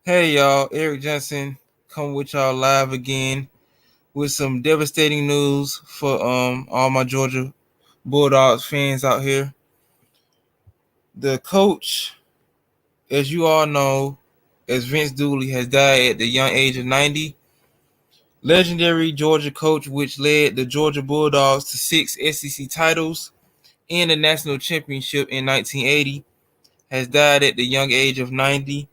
Hey y'all, Eric Johnson coming with y'all live again with some devastating news for all my Georgia Bulldogs fans out here. The coach, as you all know, as Vince Dooley has died at the young age of 90. Legendary Georgia coach which led the Georgia Bulldogs to 6 SEC titles and a national championship in 1980 has died at the young age of 90.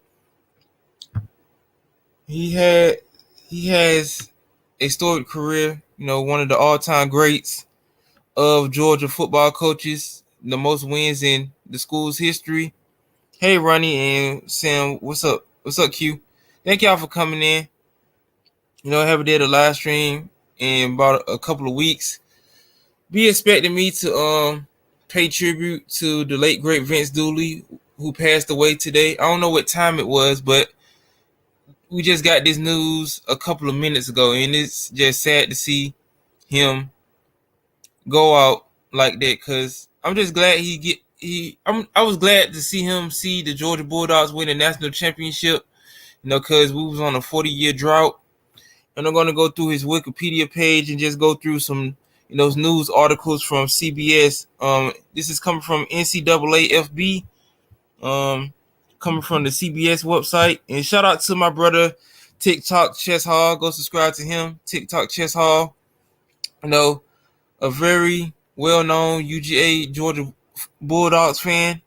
He had he has a storied career, one of the all-time greats of Georgia football coaches, the most wins in the school's history. Hey Ronnie and Sam, what's up? What's up, Q? Thank y'all for coming in. I haven't did a live stream in about a couple of weeks. Be expecting me to pay tribute to the late great Vince Dooley, who passed away today. I don't know what time it was, but we just got this news a couple of minutes ago, and it's just sad to see him go out like that. Cause I'm just glad I was glad to see him see the Georgia Bulldogs win a national championship. Cause we was on a 40-year drought, and I'm gonna go through his Wikipedia page and just go through some news articles from CBS. This is coming from NCAA FB. Coming from the CBS website. And shout out to my brother TikTok Chess Hall. Go subscribe to him. TikTok Chess Hall. A very well-known UGA Georgia Bulldogs fan.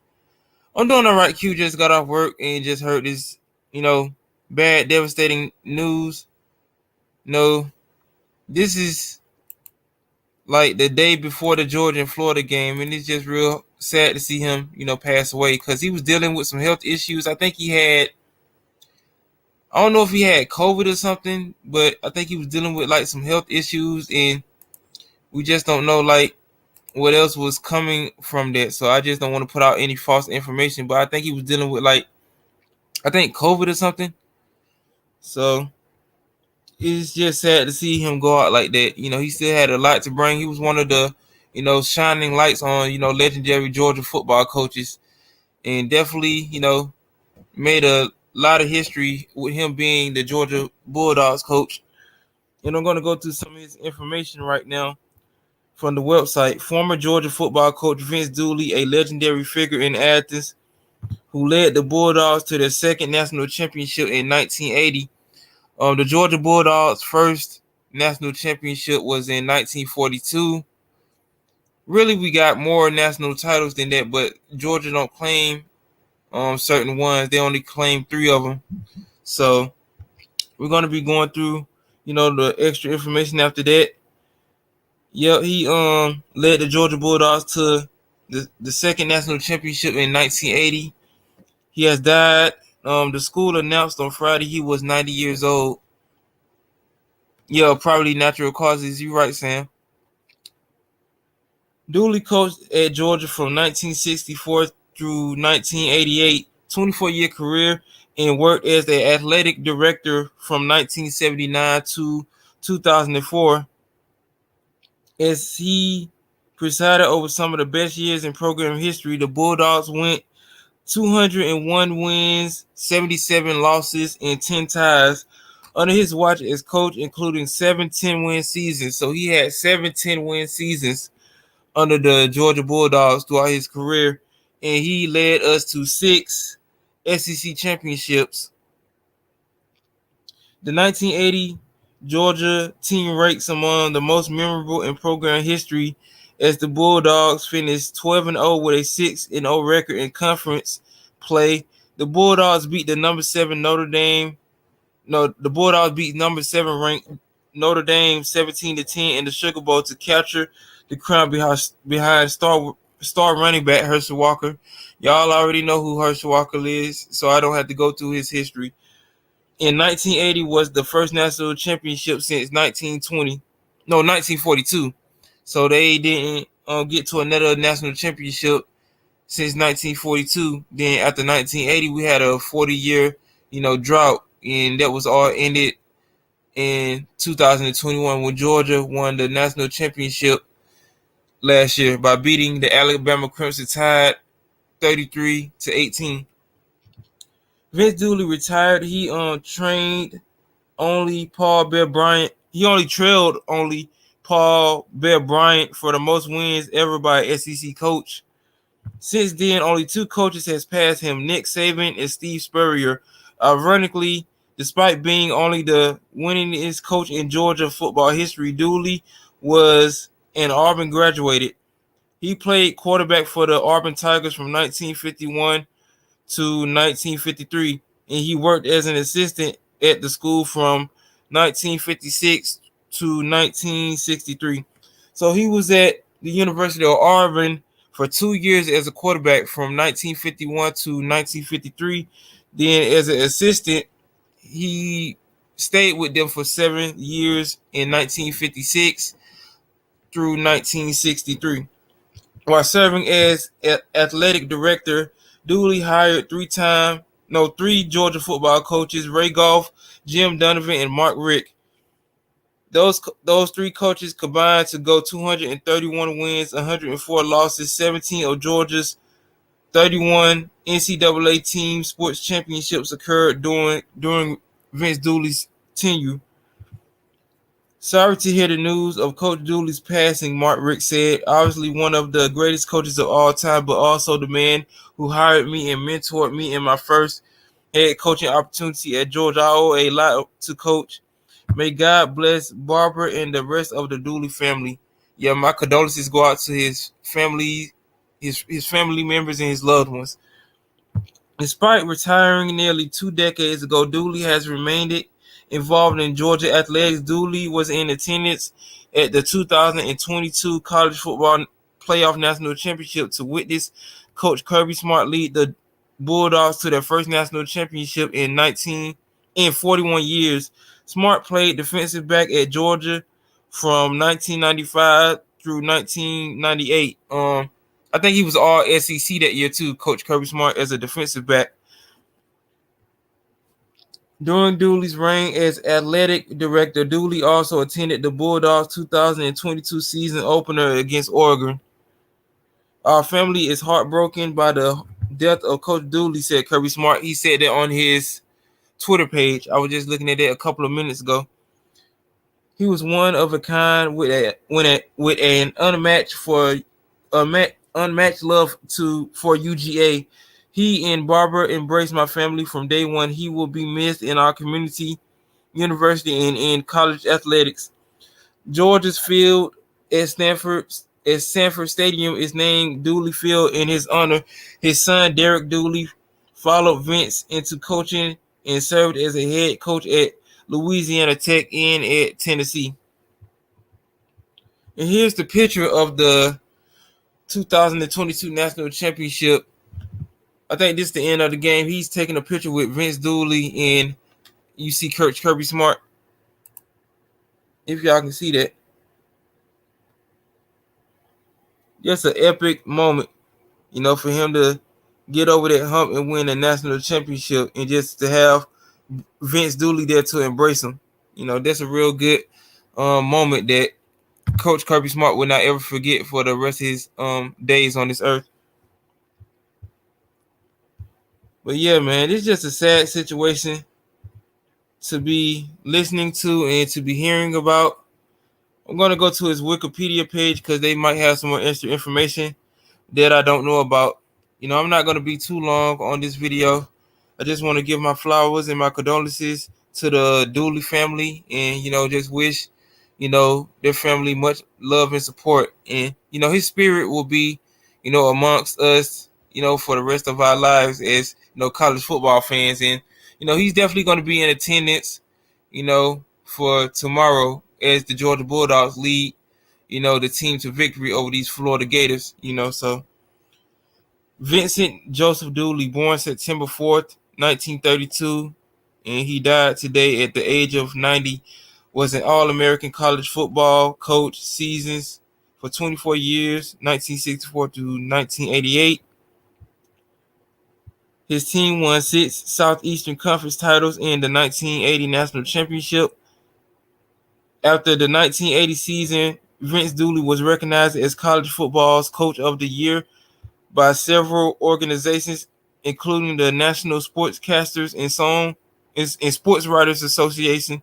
I'm doing all right. Q just got off work and just heard this, bad, devastating news. This is like the day before the Georgia and Florida game, and it's just real sad to see him, pass away because he was dealing with some health issues. I don't know if he had COVID or something, but I think he was dealing with like some health issues, and we just don't know like what else was coming from that. So I just don't want to put out any false information, but I think he was dealing with COVID or something. So it's just sad to see him go out like that. He still had a lot to bring. He was one of the, shining lights on, legendary Georgia football coaches, and definitely, made a lot of history with him being the Georgia Bulldogs coach. And I'm going to go through some of his information right now from the website. Former Georgia football coach Vince Dooley, a legendary figure in Athens, who led the Bulldogs to their second national championship in 1980. The Georgia Bulldogs' first national championship was in 1942. Really, we got more national titles than that, but Georgia don't claim certain ones. They only claim 3 of them. So we're going to be going through, the extra information after that. Yeah, he led the Georgia Bulldogs to the second national championship in 1980. He has died. The school announced on Friday he was 90 years old. Yeah, probably natural causes. You're right, Sam. Dooley coached at Georgia from 1964 through 1988, 24-year career, and worked as the athletic director from 1979 to 2004. As he presided over some of the best years in program history, the Bulldogs went 201 wins, 77 losses, and 10 ties under his watch as coach, including 7 10-win seasons. So he had 7 10-win seasons under the Georgia Bulldogs throughout his career, and he led us to 6 SEC championships. The 1980 Georgia team ranks among the most memorable in program history as the Bulldogs finished 12-0 with a 6-0 record in conference play. The Bulldogs beat the number 7 Notre Dame. No, the Bulldogs beat number 7 ranked Notre Dame 17-10 in the Sugar Bowl to capture the crown behind star running back Herschel Walker. Y'all already know who Herschel Walker is, so I don't have to go through his history. In 1980 was the first national championship since 1942. So they didn't get to another national championship since 1942. Then after 1980, we had a 40-year, drought, and that was all ended in 2021 when Georgia won the national championship last year by beating the Alabama Crimson Tide 33-18. Vince Dooley retired. He trained only Paul Bear Bryant. He only trailed only Paul Bear Bryant for the most wins ever by an SEC coach. Since then, only two coaches has passed him, Nick Saban and Steve Spurrier. Ironically, despite being only the winningest coach in Georgia football history, Dooley was an Auburn graduated. He played quarterback for the Auburn Tigers from 1951 to 1953, and he worked as an assistant at the school from 1956 to 1963. So he was at the University of Auburn for 2 years as a quarterback from 1951 to 1953. Then as an assistant, he stayed with them for 7 years in 1956 through 1963. While serving as athletic director, Dooley hired three Georgia football coaches: Ray Goff, Jim Donovan, and Mark Richt. Those three coaches combined to go 231 wins, 104 losses. 17 of Georgia's 31 NCAA team sports championships occurred during Vince Dooley's tenure. Sorry to hear the news of Coach Dooley's passing, Mark Richt said. Obviously one of the greatest coaches of all time, but also the man who hired me and mentored me in my first head coaching opportunity at Georgia. I owe a lot to Coach. May God bless Barbara and the rest of the Dooley family. Yeah, my condolences go out to his family, his family members and his loved ones. Despite retiring nearly 2 decades ago, Dooley has remained involved in Georgia athletics. Dooley was in attendance at the 2022 college football playoff national championship to witness Coach Kirby Smart lead the Bulldogs to their first national championship in 41 years. Smart played defensive back at Georgia from 1995 through 1998. I think he was all SEC that year too, Coach Kirby Smart, as a defensive back. During Dooley's reign as athletic director, Dooley also attended the Bulldogs' 2022 season opener against Oregon. Our family is heartbroken by the death of Coach Dooley, said Kirby Smart. He said that on his Twitter page. I was just looking at that a couple of minutes ago. He was one of a kind with an unmatched love for UGA. He and Barbara embraced my family from day one. He will be missed in our community, university, and in college athletics. Georgia's field at Sanford Stadium is named Dooley Field in his honor. His son Derek Dooley followed Vince into coaching and served as a head coach at Louisiana Tech and at Tennessee. And here's the picture of the 2022 National Championship. I think this is the end of the game. He's taking a picture with Vince Dooley, and you see Coach Kirby Smart. If y'all can see that. Just an epic moment, for him to get over that hump and win a national championship, and just to have Vince Dooley there to embrace him. That's a real good moment that Coach Kirby Smart will not ever forget for the rest of his days on this earth. But yeah, man, it's just a sad situation to be listening to and to be hearing about. I'm going to go to his Wikipedia page because they might have some more extra information that I don't know about. I'm not going to be too long on this video. I just want to give my flowers and my condolences to the Dooley family, and just wish their family much love and support, and his spirit will be amongst us for the rest of our lives as college football fans. And he's definitely going to be in attendance for tomorrow as the Georgia Bulldogs lead the team to victory over these Florida Gators. So Vincent Joseph Dooley, born September 4th, 1932, and he died today at the age of 90, was an All-American college football coach, seasons for 24 years, 1964 to 1988. His team won 6 Southeastern Conference titles in the 1980 National Championship. After the 1980 season, Vince Dooley was recognized as college football's Coach of the Year by several organizations, including the National Sportscasters and Sports Writers Association,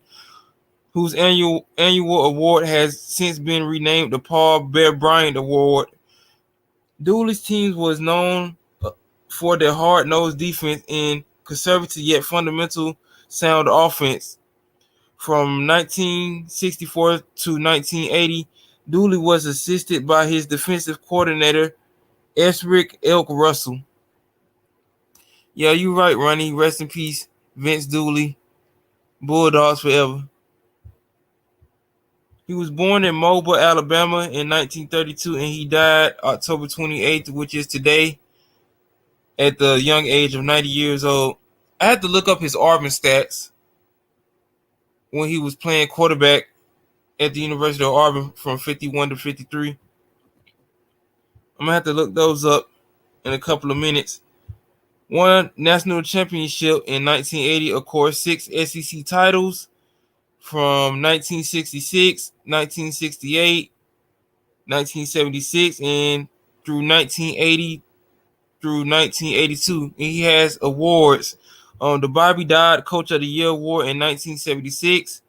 whose annual award has since been renamed the Paul Bear Bryant Award. Dooley's team was known for their hard-nosed defense and conservative yet fundamental sound offense. From 1964 to 1980, Dooley was assisted by his defensive coordinator, Esric Elk Russell. Yeah, you're right, Ronnie. Rest in peace, Vince Dooley. Bulldogs forever. He was born in Mobile, Alabama in 1932, and he died October 28th, which is today, at the young age of 90 years old. I had to look up his Auburn stats when he was playing quarterback at the University of Auburn from 51 to 53. I'm going to have to look those up in a couple of minutes. Won national championship in 1980, of course, 6 SEC titles from 1966, 1968, 1976, and through 1980 through 1982. And he has awards. The Bobby Dodd Coach of the Year Award in 1976.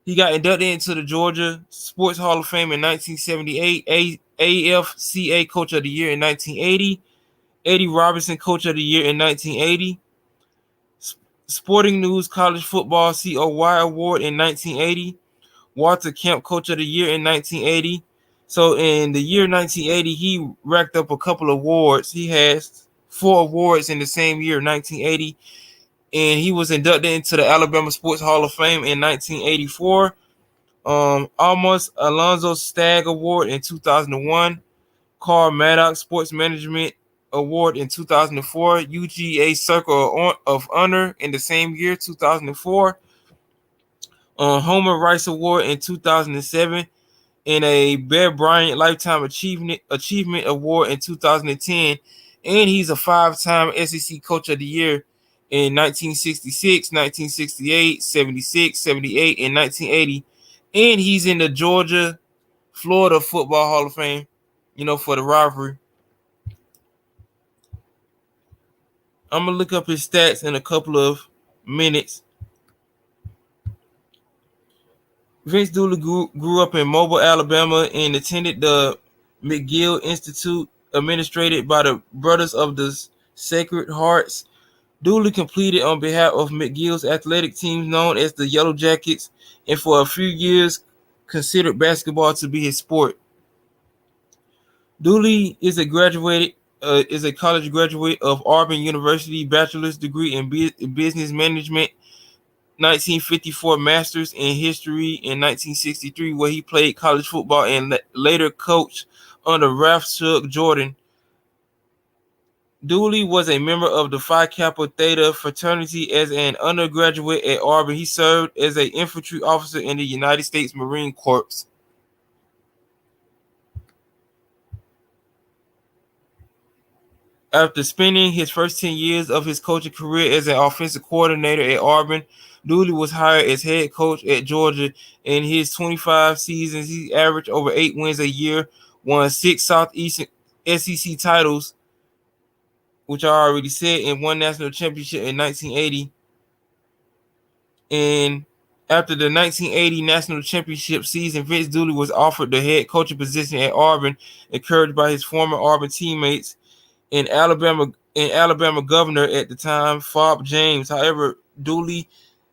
He got inducted into the Georgia Sports Hall of Fame in 1978. AFCA Coach of the Year in 1980. Eddie Robinson Coach of the Year in 1980. Sporting News College Football COY Award in 1980. Walter Camp Coach of the Year in 1980. So in the year 1980, he racked up a couple of awards. He has 4 awards in the same year, 1980. And he was inducted into the Alabama Sports Hall of Fame in 1984. Almost Alonzo Stagg Award in 2001. Carl Maddox Sports Management Award in 2004. UGA Circle of Honor in the same year, 2004. Homer Rice Award in 2007. And a Bear Bryant Lifetime Achievement Award in 2010. And he's a 5-time SEC Coach of the Year in 1966, 1968, 76, 78, and 1980. And he's in the Georgia-Florida Football Hall of Fame, for the rivalry. I'm going to look up his stats in a couple of minutes. Vince Dooley grew up in Mobile, Alabama, and attended the McGill Institute, administered by the Brothers of the Sacred Hearts. Dooley competed on behalf of McGill's athletic teams known as the Yellow Jackets, and for a few years considered basketball to be his sport. Dooley is a college graduate of Auburn University, bachelor's degree in business management, 1954 master's in history in 1963, where he played college football and later coached under Ralph Shug Jordan. Dooley was a member of the Phi Kappa Theta fraternity. As an undergraduate at Auburn, he served as an infantry officer in the United States Marine Corps. After spending his first 10 years of his coaching career as an offensive coordinator at Auburn, Dooley was hired as head coach at Georgia. In his 25 seasons, he averaged over 8 wins a year, won 6 Southeastern SEC titles, which I already said, and won national championship in 1980. And after the 1980 national championship season, Vince Dooley was offered the head coaching position at Auburn, encouraged by his former Auburn teammates and Alabama governor at the time, Fob James. However, Dooley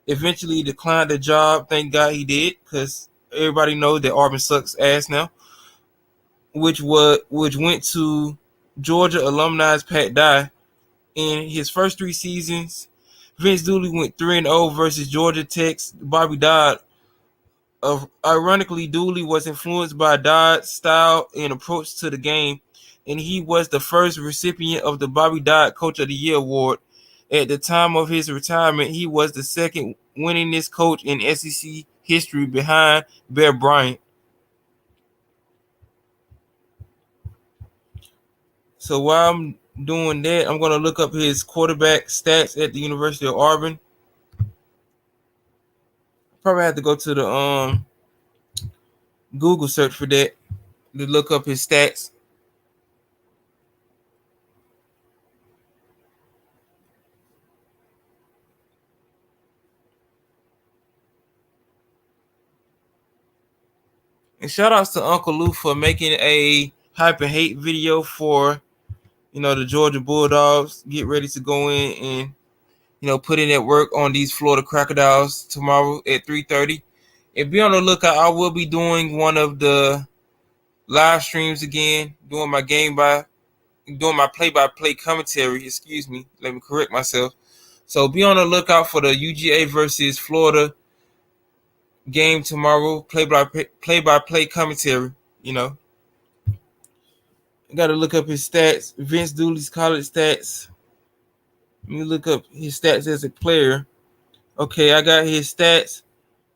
eventually declined the job. Thank God he did, because everybody knows that Auburn sucks ass now. Which went to Georgia alumni Pat Dye. In his first 3 seasons, Vince Dooley went 3-0 versus Georgia Tech's Bobby Dodd. Ironically, Dooley was influenced by Dodd's style and approach to the game, and he was the first recipient of the Bobby Dodd Coach of the Year Award. At the time of his retirement, he was the second winningest coach in SEC history behind Bear Bryant. So while I'm doing that, I'm going to look up his quarterback stats at the University of Auburn. Probably have to go to the Google search for that to look up his stats. And shout outs to Uncle Lou for making a hype and hate video for, the Georgia Bulldogs. Get ready to go in and, put in that work on these Florida Crocodiles tomorrow at 3:30. And be on the lookout. I will be doing one of the live streams again, doing my play-by-play commentary. Excuse me. Let me correct myself. So be on the lookout for the UGA versus Florida game tomorrow. Play-by-play commentary. I got to look up his stats. Vince Dooley's college stats. Let me look up his stats as a player. Okay, I got his stats.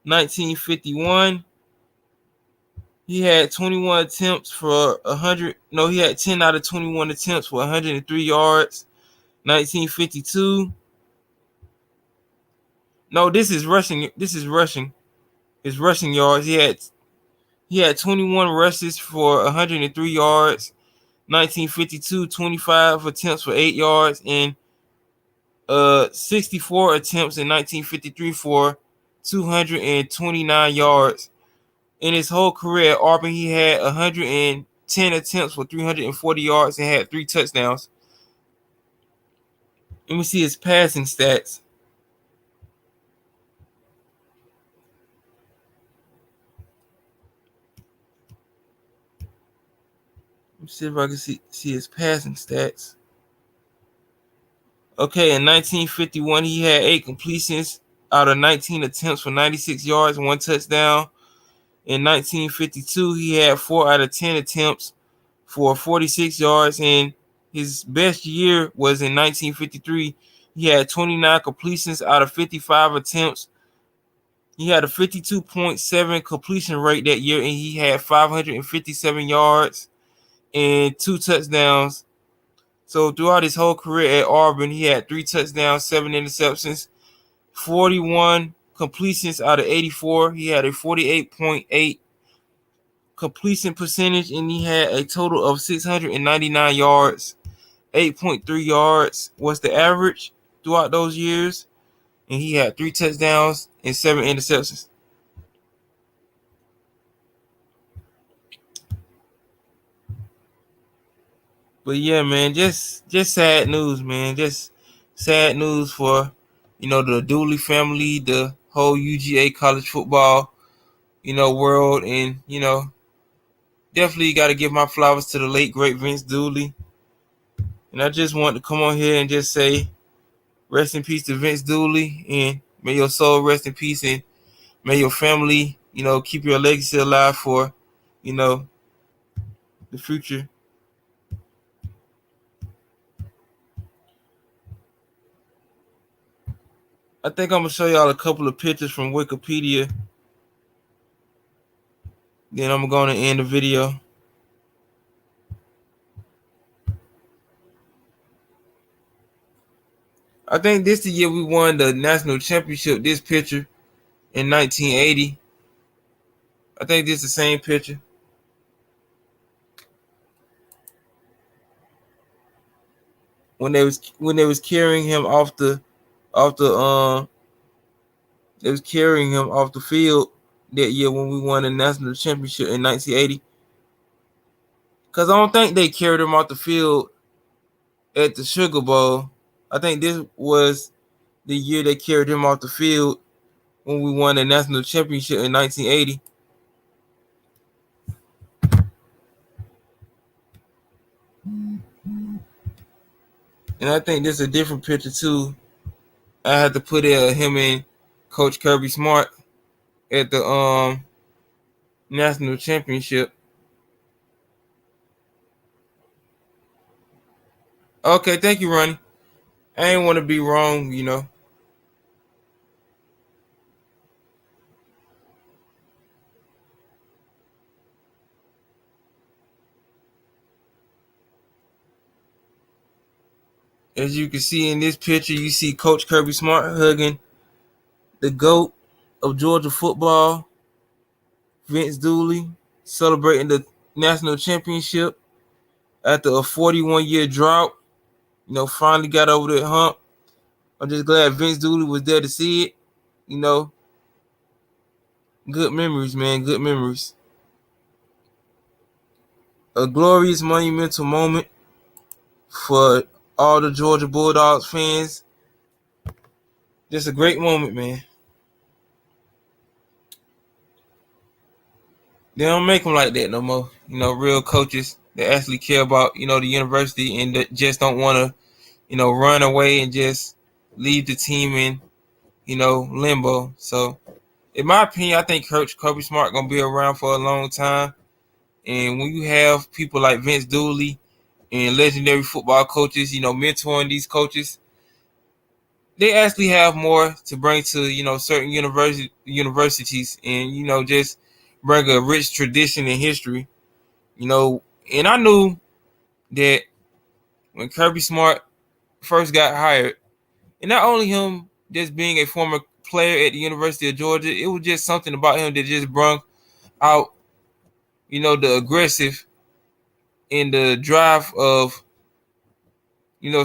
1951. He had 21 attempts for 100. No, he had 10 out of 21 attempts for 103 yards. 1952. No, this is rushing. It's rushing yards. He had 21 rushes for 103 yards. 1952, 25 attempts for 8 yards, and 64 attempts in 1953 for 229 yards. In his whole career at Auburn, he had 110 attempts for 340 yards and had 3 touchdowns. Let me see his passing stats. Let me see if I can see his passing stats. Okay, in 1951, he had 8 completions out of 19 attempts for 96 yards and 1 touchdown. In 1952, he had 4 out of 10 attempts for 46 yards, and his best year was in 1953. He had 29 completions out of 55 attempts. He had a 52.7 completion rate that year, and he had 557 yards and 2 touchdowns. So throughout his whole career at Auburn, he had 3 touchdowns, 7 interceptions, 41 completions out of 84. He had a 48.8 completion percentage, and he had a total of 699 yards. 8.3 yards was the average throughout those years, and he had 3 touchdowns and 7 interceptions. But yeah, man, just sad news, man. Just sad news for the Dooley family, the whole UGA college football world, and definitely got to give my flowers to the late great Vince Dooley. And I just want to come on here and just say, rest in peace to Vince Dooley, and may your soul rest in peace, and may your family, keep your legacy alive for, the future. I think I'm gonna show y'all a couple of pictures from Wikipedia. Then I'm gonna end the video. I think this the year we won the national championship. This picture in 1980. I think this is the same picture. When they was carrying him they was carrying him off the field that year when we won the national championship in 1980. Cause I don't think they carried him off the field at the Sugar Bowl. I think this was the year they carried him off the field when we won the national championship in 1980. And I think this is a different picture too. I had to put him and Coach Kirby Smart at the national championship. Okay, thank you, Ronnie. I ain't want to be wrong, As you can see in this picture, you see Coach Kirby Smart hugging the GOAT of Georgia football, Vince Dooley, celebrating the national championship after a 41-year drought. Finally got over that hump. I'm just glad Vince Dooley was there to see it. Good memories, man. Good memories. a glorious, monumental moment for all the Georgia Bulldogs fans. Just a great moment, man. They don't make them like that no more. Real coaches that actually care about, the university and that just don't want to, run away and just leave the team in, limbo. So, in my opinion, I think Coach Kirby Smart gonna be around for a long time. And when you have people like Vince Dooley and legendary football coaches, mentoring these coaches, they actually have more to bring to, certain universities and, just bring a rich tradition and history, And I knew that when Kirby Smart first got hired, and not only him just being a former player at the University of Georgia, it was just something about him that just brought out, the aggressive and the drive of,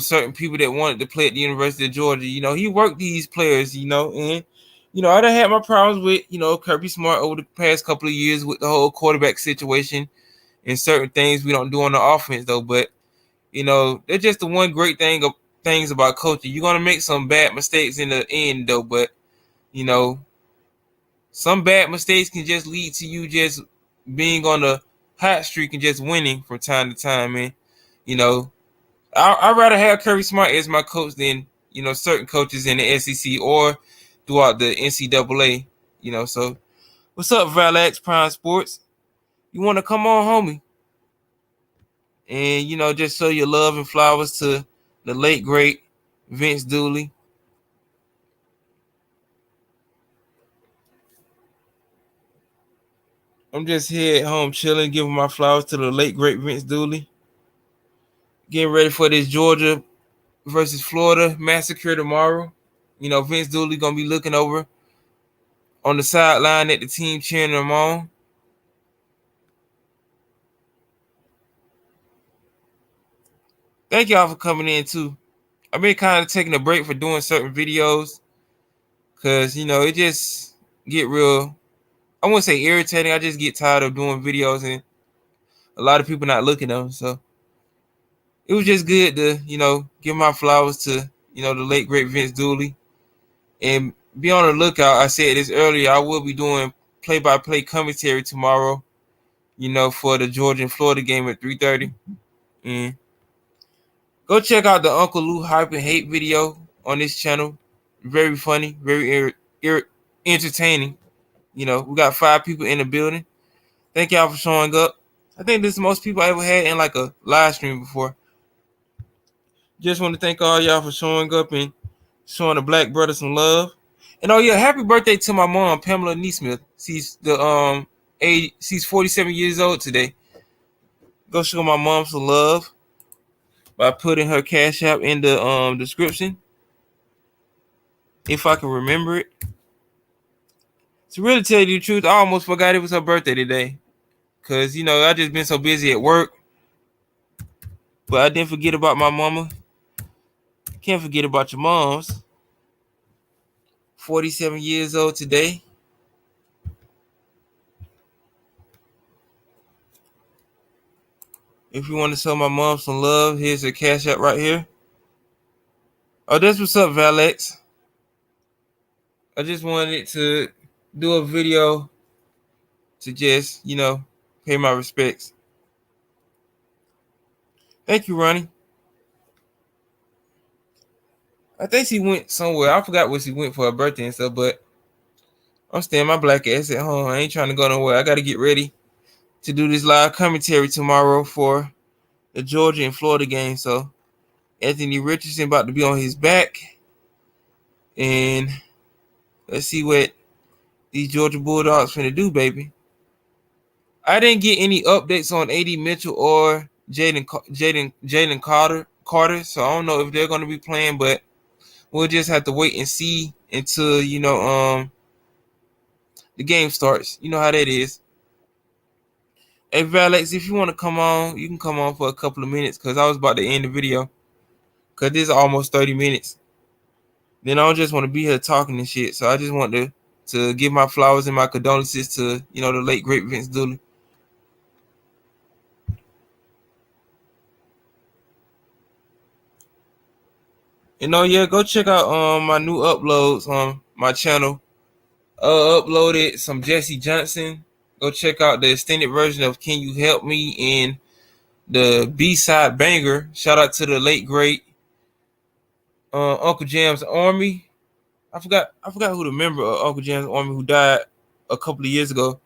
certain people that wanted to play at the University of Georgia. He worked these players, and, I done had my problems with, Kirby Smart over the past couple of years with the whole quarterback situation and certain things we don't do on the offense, though. But, that's just the one great things about coaching. You're going to make some bad mistakes in the end, though, but, some bad mistakes can just lead to you just being on a hot streak and just winning from time to time, man. I'd rather have Kirby Smart as my coach than, certain coaches in the SEC or throughout the NCAA, So, what's up, Valex Prime Sports? You want to come on, homie? And, just show your love and flowers to the late, great Vince Dooley. I'm just here at home chilling, giving my flowers to the late, great Vince Dooley. Getting ready for this Georgia versus Florida massacre tomorrow. Vince Dooley going to be looking over on the sideline at the team cheering them on. Thank y'all for coming in, too. I've been kind of taking a break for doing certain videos because, it just get real, I wouldn't say irritating. I just get tired of doing videos and a lot of people not looking at them. So it was just good to, give my flowers to, the late, great Vince Dooley. And be on the lookout. I said this earlier. I will be doing play-by-play commentary tomorrow, for the Georgia and Florida game at 3:30. And go check out the Uncle Lou Hype and Hate video on this channel. Very funny, very entertaining. We got 5 people in the building. Thank y'all for showing up. I think this is the most people I ever had in like a live stream before. Just want to thank all y'all for showing up and showing the black brother some love. And oh yeah, happy birthday to my mom, Pamela Neesmith. She's 47 years old today. Go show my mom some love by putting her Cash App in the description. If I can remember it. To really tell you the truth, I almost forgot it was her birthday today. Cause I just been so busy at work. But I didn't forget about my mama. Can't forget about your moms. 47 years old today. If you want to show my mom some love, here's her Cash App right here. Oh, that's what's up, Valex. I just wanted to do a video to just, pay my respects. Thank you, Ronnie. I think she went somewhere. I forgot where she went for her birthday and stuff, but I'm staying my black ass at home. I ain't trying to go nowhere. I got to get ready to do this live commentary tomorrow for the Georgia and Florida game. So Anthony Richardson about to be on his back. And let's see what these Georgia Bulldogs finna do, baby. I didn't get any updates on AD Mitchell or Jalen Carter, so I don't know if they're gonna be playing, but we'll just have to wait and see until the game starts. You know how that is. Hey Valex, if you want to come on, you can come on for a couple of minutes because I was about to end the video because this is almost 30 minutes. Then I don't just want to be here talking and shit, so I just want to give my flowers and my condolences to the late great Vince Dooley. Yeah, go check out my new uploads on my channel. Uploaded some Jesse Johnson. Go check out the extended version of Can You Help Me and the B-side banger. Shout out to the late great Uncle Jam's Army. I forgot who the member of Uncle Jam's Army who died a couple of years ago.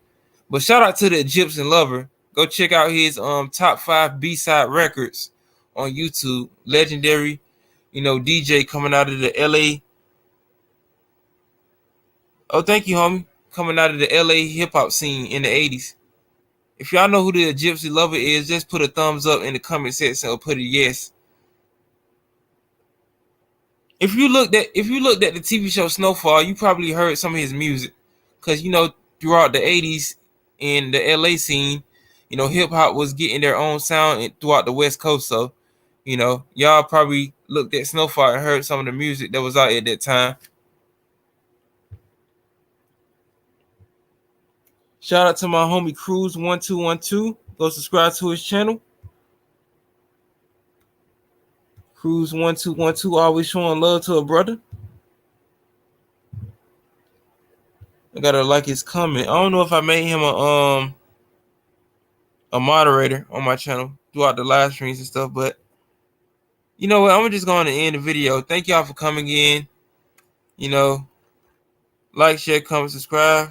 But shout out to the Egyptian Lover. Go check out his top 5 B-side records on YouTube. Legendary, DJ coming out of the LA. Oh, thank you, homie. Coming out of the LA hip hop scene in the 80s. If y'all know who the Gypsy Lover is, just put a thumbs up in the comment section or put a yes. If you looked at the TV show Snowfall, you probably heard some of his music. Cause throughout the 80s in the LA scene, hip hop was getting their own sound throughout the West Coast. So, y'all probably looked at Snowfall and heard some of the music that was out at that time. Shout out to my homie Cruz1212. Go subscribe to his channel. Cruz1212 always showing love to a brother. I gotta like his comment. I don't know if I made him a moderator on my channel throughout the live streams and stuff, but you know what? I'm just going to end the video. Thank y'all for coming in. Like, share, comment, subscribe.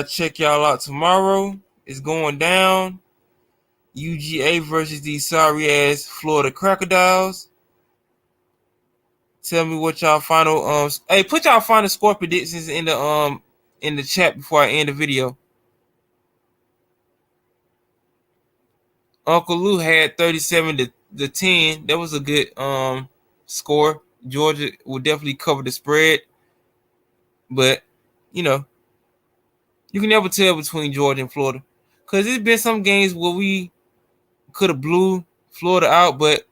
Check y'all out tomorrow. It's going down. UGA versus these sorry ass Florida Crocodiles. Tell me what y'all final hey, put y'all final score predictions in the chat before I end the video. Uncle Lou had 37-10. That was a good score. Georgia will definitely cover the spread. But you can never tell between Georgia and Florida. Cause there's been some games where we could have blew Florida out, but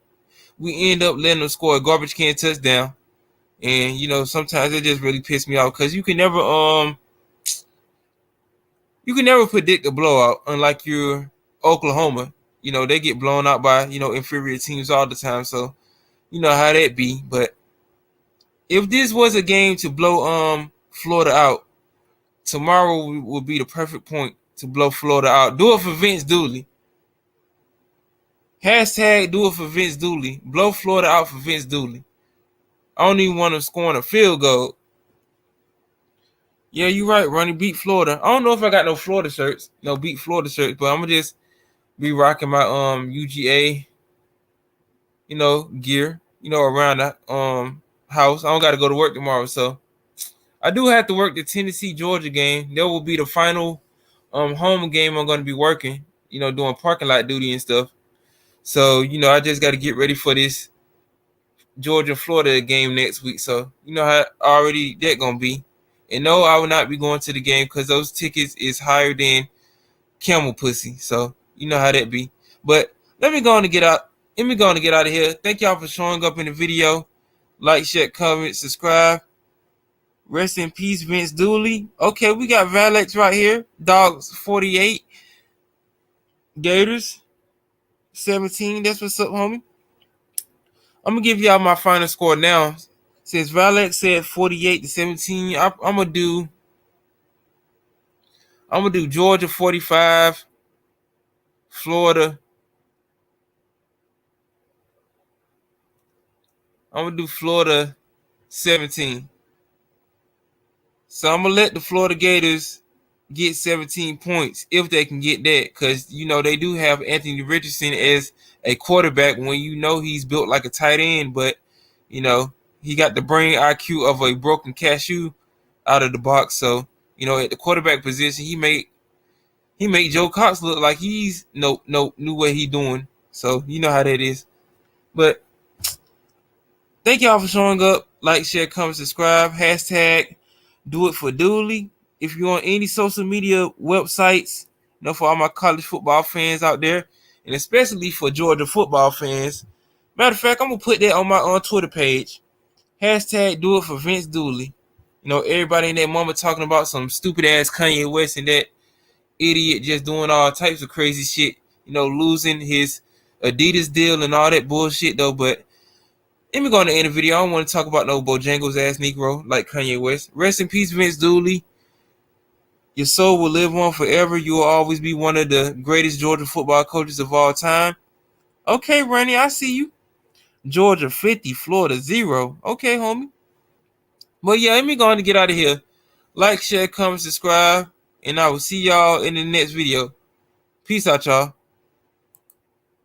we end up letting them score a garbage can touchdown. And sometimes it just really pissed me off because you can never predict a blowout, unlike your Oklahoma. They get blown out by inferior teams all the time, so you know how that be. But if this was a game to blow Florida out, tomorrow will be the perfect point to blow Florida out. Do it for Vince Dooley. Hashtag do it for Vince Dooley. Blow Florida out for Vince Dooley. I don't even want them scoring a field goal. Yeah, you're right, Ronnie. Beat Florida. I don't know if I got no Florida shirts. No beat Florida shirts, but I'm gonna just be rocking my UGA, gear, around the house. I don't gotta go to work tomorrow, so I do have to work the Tennessee Georgia game. That will be the final home game I'm gonna be working, doing parking lot duty and stuff. So, I just gotta get ready for this Georgia Florida game next week. So how already that gonna be. And no, I will not be going to the game because those tickets is higher than camel pussy. So you know how that be. But let me go on to get out. Let me go on to get out of here. Thank y'all for showing up in the video. Like, share, comment, subscribe. Rest in peace, Vince Dooley. Okay, we got Valex right here. Dogs 48. Gators 17. That's what's up, homie. I'm gonna give y'all my final score now. Since Valex said 48-17, I'm gonna do Georgia 45, Florida. I'm gonna do Florida 17. So I'm gonna let the Florida Gators get 17 points if they can get that, because they do have Anthony Richardson as a quarterback when he's built like a tight end, but he got the brain IQ of a broken cashew out of the box. So at the quarterback position, he made Joe Cox look like he's knew what he doing. So you know how that is. But thank y'all for showing up. Like, share, comment, subscribe. Hashtag do it for Dooley. If you're on any social media websites, for all my college football fans out there, and especially for Georgia football fans. Matter of fact, I'm gonna put that on my Twitter page. Hashtag do it for Vince Dooley. Everybody in that moment talking about some stupid ass Kanye West and that idiot just doing all types of crazy shit. Losing his Adidas deal and all that bullshit though. But Let me go on to end the video. I don't want to talk about no Bojangles ass Negro like Kanye West. Rest in peace, Vince Dooley. Your soul will live on forever. You will always be one of the greatest Georgia football coaches of all time. Okay, Ronnie, I see you. Georgia 50, Florida 0. Okay, homie. But yeah, let me go on to get out of here. Like, share, comment, subscribe, and I will see y'all in the next video. Peace out, y'all.